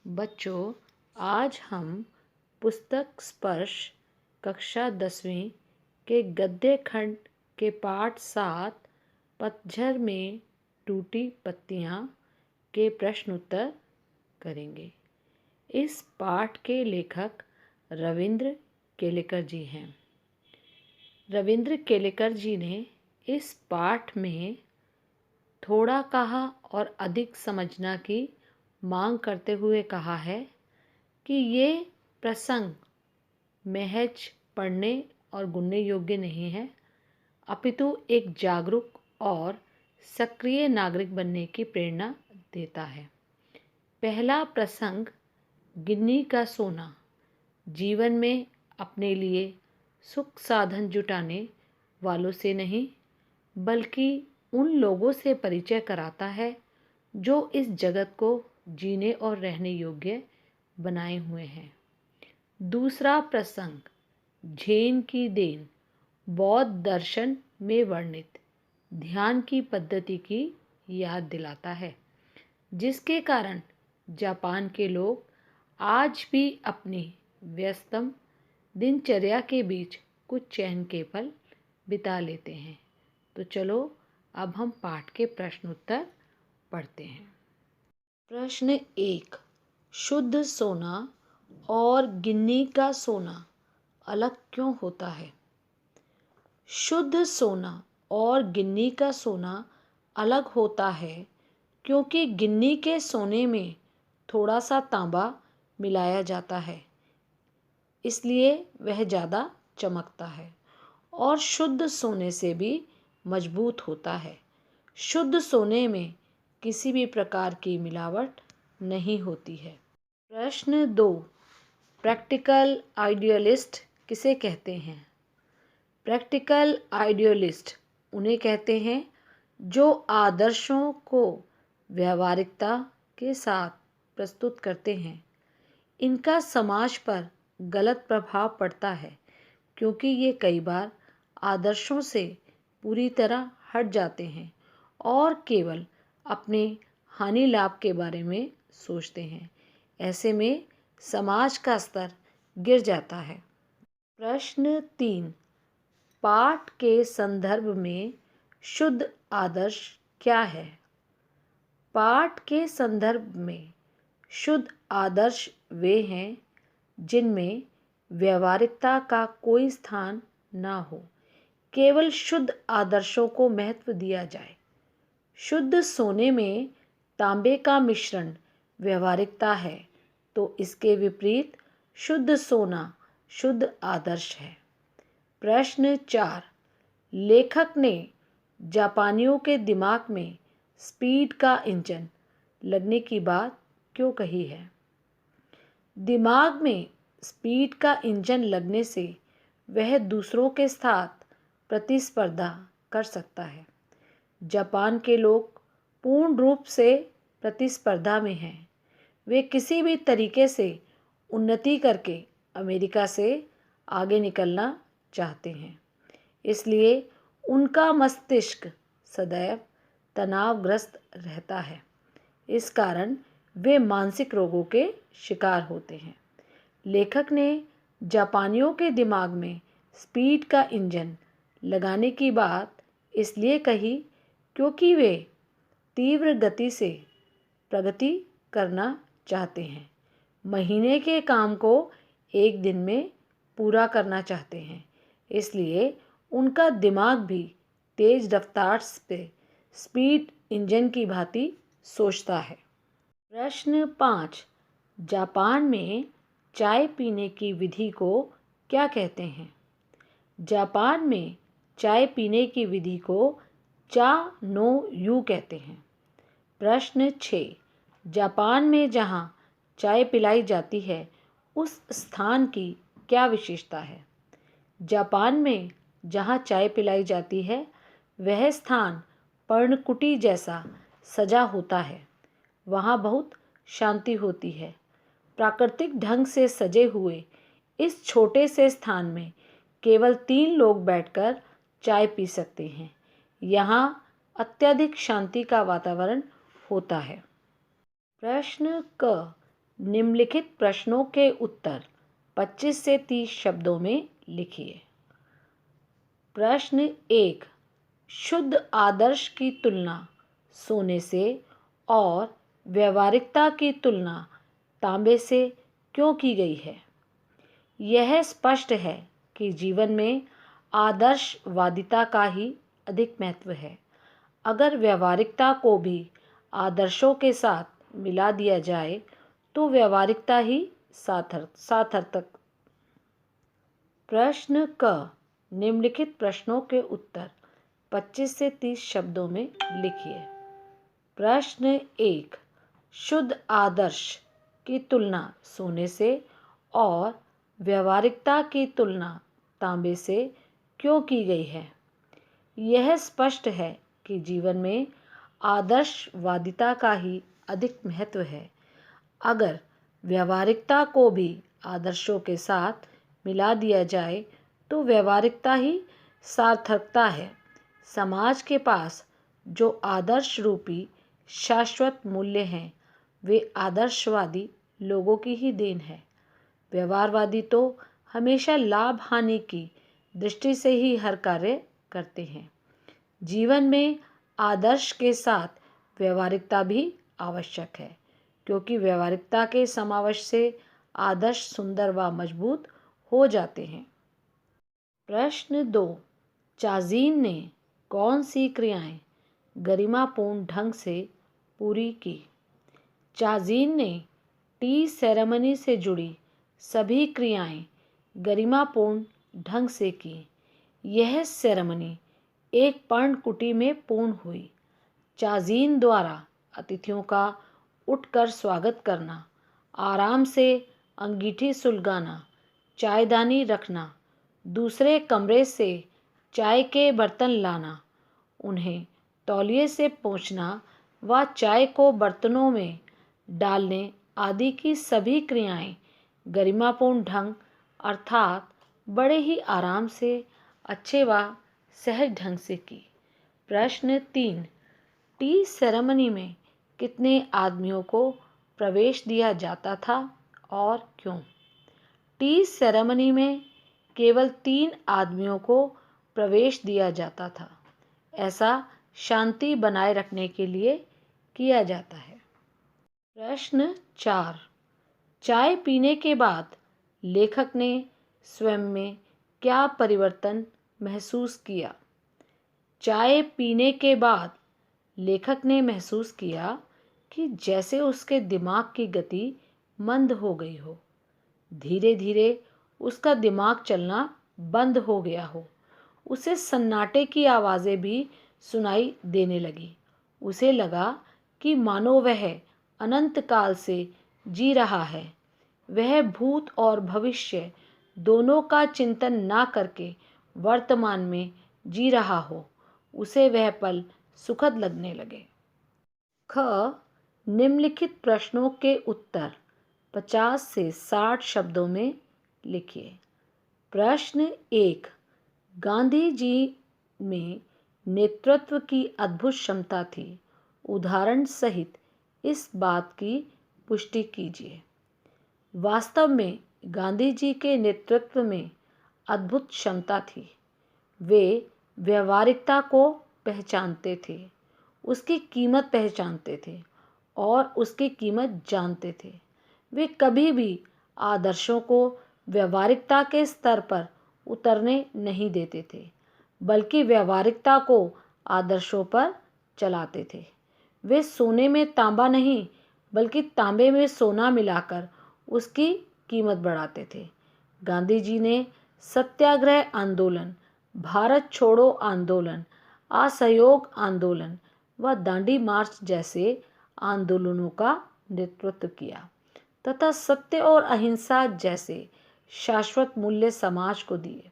बच्चों, आज हम पुस्तक स्पर्श कक्षा 10वीं के गद्य खंड के पाठ 7 पतझड़ में टूटी पत्तियां के प्रश्न उत्तर करेंगे। इस पाठ के लेखक रविंद्र केलेकर जी हैं। रविंद्र केलेकर जी ने इस पाठ में थोड़ा कहा और अधिक समझना की मांग करते हुए कहा है कि ये प्रसंग महज पढ़ने और गुनने योग्य नहीं है, अपितु एक जागरूक और सक्रिय नागरिक बनने की प्रेरणा देता है। पहला प्रसंग, गिन्नी का सोना, जीवन में अपने लिए सुख साधन जुटाने वालों से नहीं बल्कि उन लोगों से परिचय कराता है जो इस जगत को जीने और रहने योग्य बनाए हुए हैं। दूसरा प्रसंग, झेन की देन, बौद्ध दर्शन में वर्णित ध्यान की पद्धति की याद दिलाता है, जिसके कारण जापान के लोग आज भी अपनी व्यस्तम दिनचर्या के बीच कुछ चैन के पल बिता लेते हैं। तो चलो अब हम पाठ के प्रश्न उत्तर पढ़ते हैं। प्रश्न 1, शुद्ध सोना और गिन्नी का सोना अलग क्यों होता है? शुद्ध सोना और गिन्नी का सोना अलग होता है क्योंकि गिन्नी के सोने में थोड़ा सा तांबा मिलाया जाता है, इसलिए वह ज़्यादा चमकता है और शुद्ध सोने से भी मजबूत होता है। शुद्ध सोने में किसी भी प्रकार की मिलावट नहीं होती है। प्रश्न 2, प्रैक्टिकल आइडियलिस्ट किसे कहते हैं? प्रैक्टिकल आइडियलिस्ट उन्हें कहते हैं जो आदर्शों को व्यावहारिकता के साथ प्रस्तुत करते हैं। इनका समाज पर गलत प्रभाव पड़ता है क्योंकि ये कई बार आदर्शों से पूरी तरह हट जाते हैं और केवल अपने हानि लाभ के बारे में सोचते हैं। ऐसे में समाज का स्तर गिर जाता है। प्रश्न 3, पाठ के संदर्भ में शुद्ध आदर्श क्या है? पाठ के संदर्भ में शुद्ध आदर्श वे हैं जिनमें व्यावहारिकता का कोई स्थान ना हो, केवल शुद्ध आदर्शों को महत्व दिया जाए। शुद्ध सोने में तांबे का मिश्रण व्यावहारिकता है, तो इसके विपरीत शुद्ध सोना शुद्ध आदर्श है। प्रश्न 4, लेखक ने जापानियों के दिमाग में स्पीड का इंजन लगने की बात क्यों कही है? दिमाग में स्पीड का इंजन लगने से वह दूसरों के साथ प्रतिस्पर्धा कर सकता है। जापान के लोग पूर्ण रूप से प्रतिस्पर्धा में हैं। वे किसी भी तरीके से उन्नति करके अमेरिका से आगे निकलना चाहते हैं, इसलिए उनका मस्तिष्क सदैव तनावग्रस्त रहता है। इस कारण वे मानसिक रोगों के शिकार होते हैं। लेखक ने जापानियों के दिमाग में स्पीड का इंजन लगाने की बात इसलिए कही क्योंकि वे तीव्र गति से प्रगति करना चाहते हैं, महीने के काम को एक दिन में पूरा करना चाहते हैं, इसलिए उनका दिमाग भी तेज रफ्तार से स्पीड इंजन की भांति सोचता है। प्रश्न 5, जापान में चाय पीने की विधि को क्या कहते हैं? जापान में चाय पीने की विधि को चा नो यू कहते हैं। प्रश्न 6, जापान में जहाँ चाय पिलाई जाती है उस स्थान की क्या विशेषता है? जापान में जहाँ चाय पिलाई जाती है वह स्थान पर्णकुटी जैसा सजा होता है। वहाँ बहुत शांति होती है। प्राकृतिक ढंग से सजे हुए इस छोटे से स्थान में केवल 3 लोग बैठकर चाय पी सकते हैं। यहाँ अत्यधिक शांति का वातावरण होता है। प्रश्न क, निम्नलिखित प्रश्नों के उत्तर 25 से 30 शब्दों में लिखिए। प्रश्न 1। शुद्ध आदर्श की तुलना सोने से और व्यवहारिकता की तुलना तांबे से क्यों की गई है? यह स्पष्ट है कि जीवन में आदर्शवादिता का ही अधिक महत्व है। अगर व्यवहारिकता को भी आदर्शों के साथ मिला दिया जाए तो व्यवहारिकता ही सार्थक। प्रश्न क। निम्नलिखित प्रश्नों के उत्तर 25 से 30 शब्दों में लिखिए। प्रश्न 1। शुद्ध आदर्श की तुलना सोने से और व्यवहारिकता की तुलना तांबे से क्यों की गई है? यह स्पष्ट है कि जीवन में आदर्शवादिता का ही अधिक महत्व है। अगर व्यवहारिकता को भी आदर्शों के साथ मिला दिया जाए तो व्यवहारिकता ही सार्थकता है। समाज के पास जो आदर्श रूपी शाश्वत मूल्य हैं वे आदर्शवादी लोगों की ही देन है। व्यवहारवादी तो हमेशा लाभ हानि की दृष्टि से ही हर कार्य करते हैं। जीवन में आदर्श के साथ व्यवहारिकता भी आवश्यक है, क्योंकि व्यवहारिकता के समावेश से आदर्श सुंदर व मजबूत हो जाते हैं। प्रश्न 2। चाज़ीन ने कौन सी क्रियाएं गरिमापूर्ण ढंग से पूरी की? चाज़ीन ने टी सेरेमनी से जुड़ी सभी क्रियाएं गरिमापूर्ण ढंग से की। यह सेरेमनी एक पर्णकुटी में पूर्ण हुई। चाज़ीन द्वारा अतिथियों का उठकर स्वागत करना, आराम से अंगीठी सुलगाना, चायदानी रखना, दूसरे कमरे से चाय के बर्तन लाना, उन्हें तौलिए से पोंछना व चाय को बर्तनों में डालने आदि की सभी क्रियाएं गरिमापूर्ण ढंग अर्थात बड़े ही आराम से, अच्छे व सहज ढंग से की। प्रश्न 3। टी सेरेमनी में कितने आदमियों को प्रवेश दिया जाता था और क्यों? टी सेरेमनी में केवल 3 आदमियों को प्रवेश दिया जाता था। ऐसा शांति बनाए रखने के लिए किया जाता है। प्रश्न 4। चाय पीने के बाद लेखक ने स्वयं में क्या परिवर्तन महसूस किया? चाय पीने के बाद लेखक ने महसूस किया कि जैसे उसके दिमाग की गति मंद हो गई हो। धीरे धीरे उसका दिमाग चलना बंद हो गया हो। उसे सन्नाटे की आवाज़ें भी सुनाई देने लगी। उसे लगा कि मानो वह अनंत काल से जी रहा है। वह भूत और भविष्य दोनों का चिंतन ना करके वर्तमान में जी रहा हो। उसे वह पल सुखद लगने लगे। ख। निम्नलिखित प्रश्नों के उत्तर 50 से 60 शब्दों में लिखिए। प्रश्न 1। गांधी जी में नेतृत्व की अद्भुत क्षमता थी। उदाहरण सहित इस बात की पुष्टि कीजिए। वास्तव में गांधी जी के नेतृत्व में अद्भुत क्षमता थी। वे व्यवहारिकता को पहचानते थे, उसकी कीमत पहचानते थे और उसकी कीमत जानते थे। वे कभी भी आदर्शों को व्यवहारिकता के स्तर पर उतरने नहीं देते थे, बल्कि व्यवहारिकता को आदर्शों पर चलाते थे। वे सोने में तांबा नहीं बल्कि तांबे में सोना मिलाकर उसकी कीमत बढ़ाते थे। गांधी जी ने सत्याग्रह आंदोलन, भारत छोड़ो आंदोलन, असहयोग आंदोलन व दांडी मार्च जैसे आंदोलनों का नेतृत्व किया तथा सत्य और अहिंसा जैसे शाश्वत मूल्य समाज को दिए।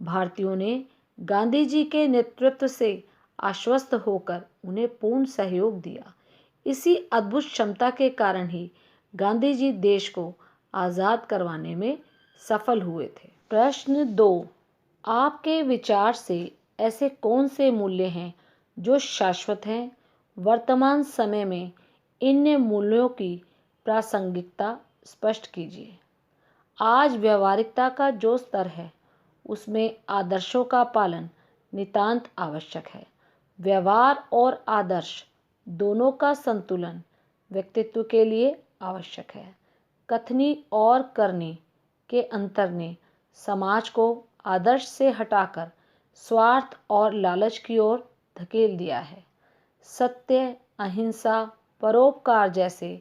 भारतीयों ने गांधी जी के नेतृत्व से आश्वस्त होकर उन्हें पूर्ण सहयोग दिया। इसी अद्भुत क्षमता के कारण ही गांधी जी देश को आज़ाद करवाने में सफल हुए थे। प्रश्न 2। आपके विचार से ऐसे कौन से मूल्य हैं जो शाश्वत हैं? वर्तमान समय में इन मूल्यों की प्रासंगिकता स्पष्ट कीजिए। आज व्यावहारिकता का जो स्तर है उसमें आदर्शों का पालन नितांत आवश्यक है। व्यवहार और आदर्श दोनों का संतुलन व्यक्तित्व के लिए आवश्यक है। कथनी और करनी के अंतर ने समाज को आदर्श से हटाकर स्वार्थ और लालच की ओर धकेल दिया है। सत्य, अहिंसा, परोपकार जैसे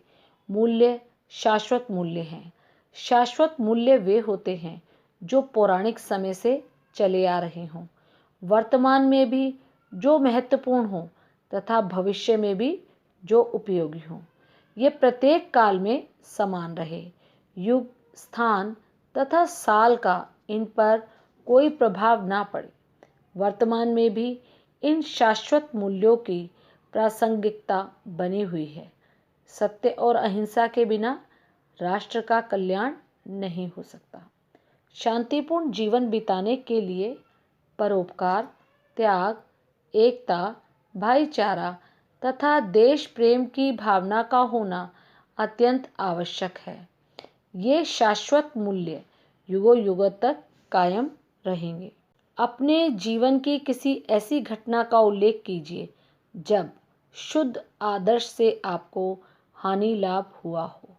मूल्य शाश्वत मूल्य हैं। शाश्वत मूल्य वे होते हैं जो पौराणिक समय से चले आ रहे हों, वर्तमान में भी जो महत्वपूर्ण हों तथा भविष्य में भी जो उपयोगी हों। ये प्रत्येक काल में समान रहे। युग, स्थान तथा साल का इन पर कोई प्रभाव ना पड़े। वर्तमान में भी इन शाश्वत मूल्यों की प्रासंगिकता बनी हुई है। सत्य और अहिंसा के बिना राष्ट्र का कल्याण नहीं हो सकता। शांतिपूर्ण जीवन बिताने के लिए परोपकार, त्याग, एकता, भाईचारा तथा देश प्रेम की भावना का होना अत्यंत आवश्यक है। ये शाश्वत मूल्य युगों युगों तक कायम रहेंगे। अपने जीवन की किसी ऐसी घटना का उल्लेख कीजिए जब शुद्ध आदर्श से आपको हानि लाभ हुआ हो।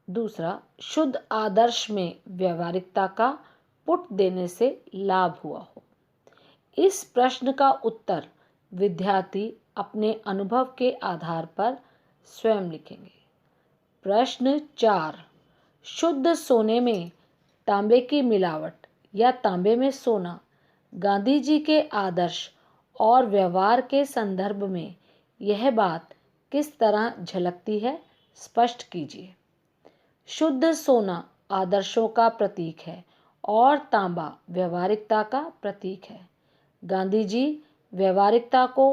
दूसरा, शुद्ध आदर्श में व्यवहारिकता का पुट देने से लाभ हुआ हो। इस प्रश्न का उत्तर विद्यार्थी अपने अनुभव के आधार पर स्वयं लिखेंगे। प्रश्न 4, शुद्ध सोने में तांबे की मिलावट या तांबे में सोना गांधी जी के आदर्श और व्यवहार के संदर्भ में यह बात किस तरह झलकती है, स्पष्ट कीजिए। शुद्ध सोना आदर्शों का प्रतीक है और तांबा व्यवहारिकता का प्रतीक है। गांधी जी व्यवहारिकता को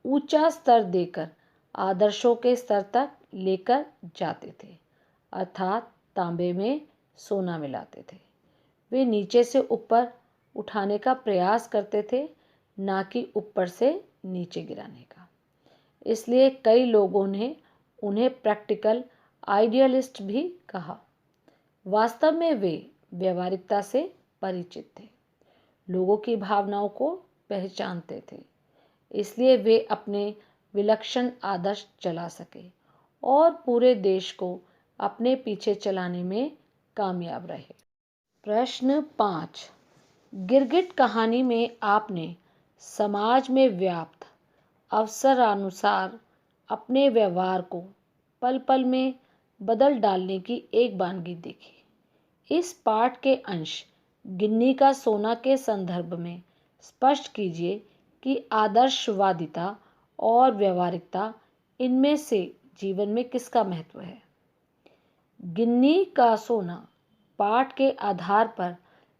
ऊंचा स्तर देकर आदर्शों के स्तर तक लेकर जाते थे, अर्थात तांबे में सोना मिलाते थे। वे नीचे से ऊपर उठाने का प्रयास करते थे, ना कि ऊपर से नीचे गिराने का। इसलिए कई लोगों ने उन्हें प्रैक्टिकल आइडियलिस्ट भी कहा। वास्तव में वे व्यवहारिकता से परिचित थे, लोगों की भावनाओं को पहचानते थे, इसलिए वे अपने विलक्षण आदर्श चला सके और पूरे देश को अपने पीछे चलाने में कामयाब रहे। प्रश्न 5, गिरगिट कहानी में आपने समाज में व्याप्त अवसरानुसार अपने व्यवहार को पल पल में बदल डालने की एक वानगी देखी। इस पाठ के अंश गिन्नी का सोना के संदर्भ में स्पष्ट कीजिए कि आदर्शवादिता और व्यवहारिकता इनमें से जीवन में किसका महत्व है। गिन्नी का सोना पाठ के आधार पर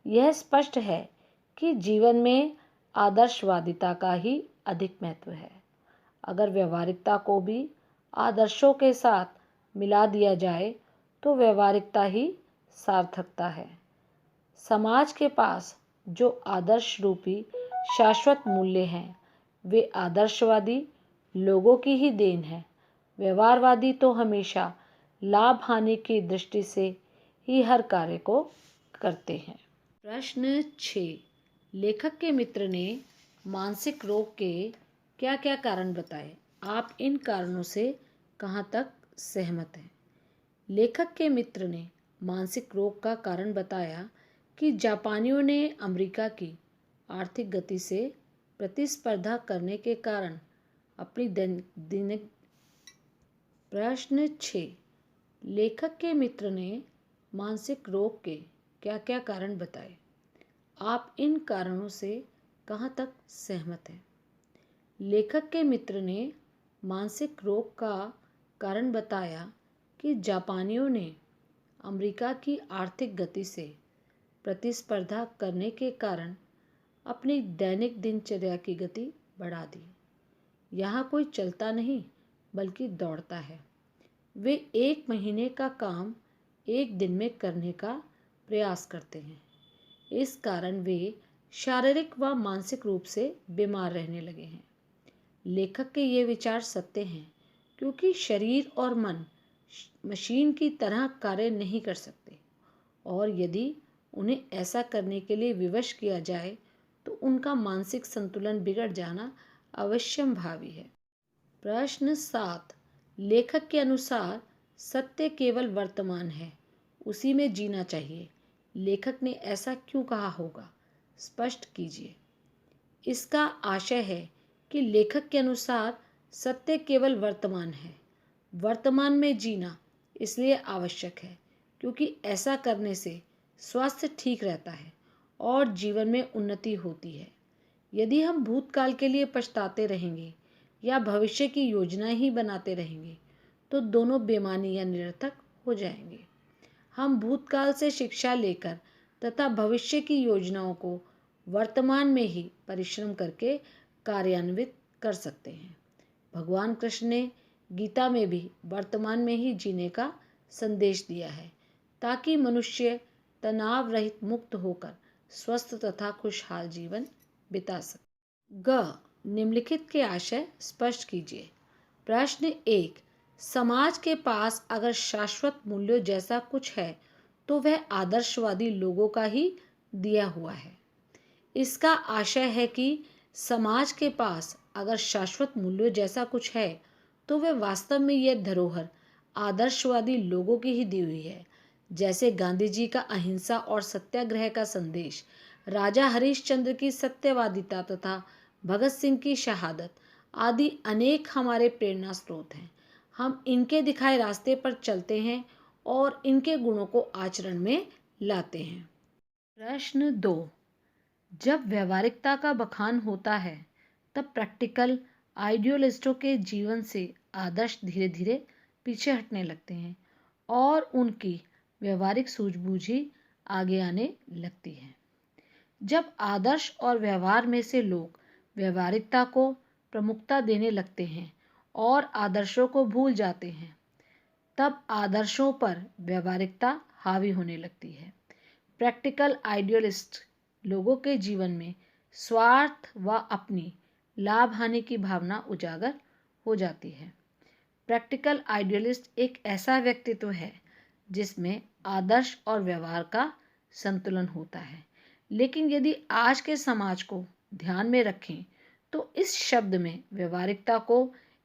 यह स्पष्ट है कि जीवन में आदर्शवादिता का ही अधिक महत्व है। अगर व्यवहारिकता को भी आदर्शों के साथ मिला दिया जाए तो व्यवहारिकता ही सार्थकता है। समाज के पास जो आदर्श रूपी शाश्वत मूल्य हैं वे आदर्शवादी लोगों की ही देन है। व्यवहारवादी तो हमेशा लाभ हानि की दृष्टि से ही हर कार्य को करते हैं। प्रश्न 6, लेखक के मित्र ने मानसिक रोग के क्या क्या कारण बताए, आप इन कारणों से कहाँ तक सहमत हैं। लेखक के मित्र ने मानसिक रोग का कारण बताया कि जापानियों ने अमेरिका की आर्थिक गति से प्रतिस्पर्धा करने के कारण अपनी दैनिक। प्रश्न 6, लेखक के मित्र ने मानसिक रोग के क्या क्या कारण बताए, आप इन कारणों से कहाँ तक सहमत हैं। लेखक के मित्र ने मानसिक रोग का कारण बताया कि जापानियों ने अमेरिका की आर्थिक गति से प्रतिस्पर्धा करने के कारण अपनी दैनिक दिनचर्या की गति बढ़ा दी। यहाँ कोई चलता नहीं बल्कि दौड़ता है। वे 1 महीने का काम 1 दिन में करने का प्रयास करते हैं। इस कारण वे शारीरिक व मानसिक रूप से बीमार रहने लगे हैं। लेखक के ये विचार सत्य हैं क्योंकि शरीर और मन मशीन की तरह कार्य नहीं कर सकते, और यदि उन्हें ऐसा करने के लिए विवश किया जाए तो उनका मानसिक संतुलन बिगड़ जाना अवश्यंभावी है। प्रश्न 7। लेखक के अनुसार सत्य केवल वर्तमान है, उसी में जीना चाहिए। लेखक ने ऐसा क्यों कहा होगा, स्पष्ट कीजिए। इसका आशय है कि लेखक के अनुसार सत्य केवल वर्तमान है। वर्तमान में जीना इसलिए आवश्यक है क्योंकि ऐसा करने से स्वास्थ्य ठीक रहता है और जीवन में उन्नति होती है। यदि हम भूतकाल के लिए पछताते रहेंगे या भविष्य की योजनाएं ही बनाते रहेंगे तो दोनों बेमानी या निरर्थक हो जाएंगे। हम भूतकाल से शिक्षा लेकर तथा भविष्य की योजनाओं को वर्तमान में ही परिश्रम करके कार्यान्वित कर सकते हैं। भगवान कृष्ण ने गीता में भी वर्तमान में ही जीने का संदेश दिया है ताकि मनुष्य तनाव रहित मुक्त होकर स्वस्थ तथा खुशहाल जीवन बिता सके। ग। निम्नलिखित के आशय स्पष्ट कीजिए। प्रश्न 1। समाज के पास अगर शाश्वत मूल्यों जैसा कुछ है तो वह आदर्शवादी लोगों का ही दिया हुआ है। इसका आशय है कि समाज के पास अगर शाश्वत मूल्यों जैसा कुछ है तो वह वास्तव में यह धरोहर आदर्शवादी लोगों की ही दी हुई है। जैसे गांधी जी का अहिंसा और सत्याग्रह का संदेश, राजा हरिश्चंद्र की सत्यवादिता तथा भगत सिंह की शहादत आदि अनेक हमारे प्रेरणा स्रोत हैं। हम इनके दिखाए रास्ते पर चलते हैं और इनके गुणों को आचरण में लाते हैं। प्रश्न 2। जब व्यवहारिकता का बखान होता है तब प्रैक्टिकल आइडियलिस्टों के जीवन से आदर्श धीरे धीरे पीछे हटने लगते हैं और उनकी व्यवहारिक सूझबूझ ही आगे आने लगती है। जब आदर्श और व्यवहार में से लोग व्यवहारिकता को प्रमुखता देने लगते हैं और आदर्शों को भूल जाते हैं तब आदर्शों पर व्यवहारिकता हावी होने लगती है। प्रैक्टिकल आइडियलिस्ट लोगों के जीवन में स्वार्थ व अपनी लाभ हानि की भावना उजागर हो जाती है। प्रैक्टिकल आइडियलिस्ट एक ऐसा व्यक्तित्व है जिसमें आदर्श और व्यवहार का संतुलन होता है। लेकिन यदि आज के समाज को ध्यान में रखें तो इस शब्द में व्यवहारिकता को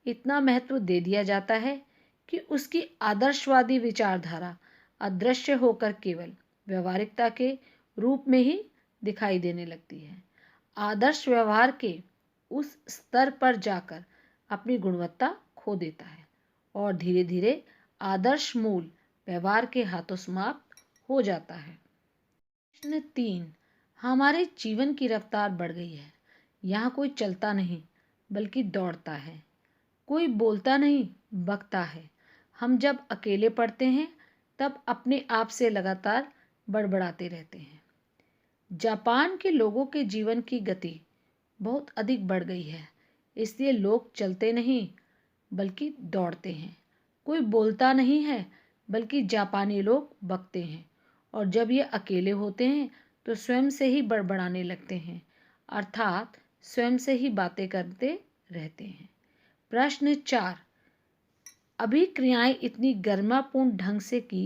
इतना महत्व दे दिया जाता है कि उसकी आदर्शवादी विचारधारा अदृश्य होकर केवल व्यवहारिकता के रूप में ही दिखाई देने लगती है। आदर्श व्यवहार के उस स्तर पर जाकर अपनी गुणवत्ता खो देता है और धीरे धीरे आदर्श मूल व्यवहार के हाथों समाप्त हो जाता है। प्रश्न 3। हमारे जीवन की रफ्तार बढ़ गई है। यहाँ कोई चलता नहीं बल्कि दौड़ता है, कोई बोलता नहीं बकता है। हम जब अकेले पढ़ते हैं तब अपने आप से लगातार बड़बड़ाते रहते हैं। जापान के लोगों के जीवन की गति बहुत अधिक बढ़ गई है, इसलिए लोग चलते नहीं बल्कि दौड़ते हैं। कोई बोलता नहीं है बल्कि जापानी लोग बकते हैं, और जब ये अकेले होते हैं तो स्वयं से ही बड़बड़ाने लगते हैं, अर्थात स्वयं से ही बातें करते रहते हैं। प्रश्न 4। अभी क्रियाएं इतनी गरिमापूर्ण ढंग से की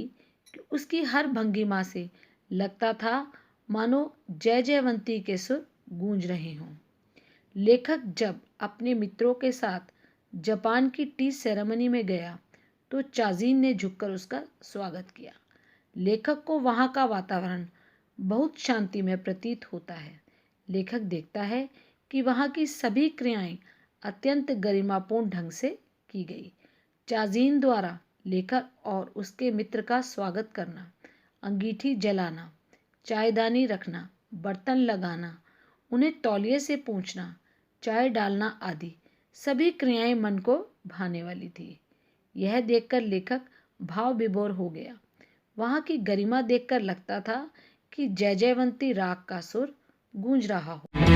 कि उसकी हर भंगिमा से लगता था मानो जय जयवंती के सुर गूंज रहे हों। लेखक जब अपने मित्रों के साथ जापान की टी सेरेमनी में गया तो चाजीन ने झुककर उसका स्वागत किया। लेखक को वहाँ का वातावरण बहुत शांतिमय प्रतीत होता है। लेखक देखता है कि वहाँ की सभी क्रियाएं अत्यंत गरिमापूर्ण ढंग से की गई। चाजीन द्वारा लेखक और उसके मित्र का स्वागत करना, अंगीठी जलाना, चायदानी रखना, बर्तन लगाना, उन्हें तौलिए से पूछना, चाय डालना आदि सभी क्रियाएं मन को भाने वाली थी। यह देखकर लेखक भाव विभोर हो गया। वहाँ की गरिमा देखकर लगता था कि जय जयवंती राग का सुर गूंज रहा हो।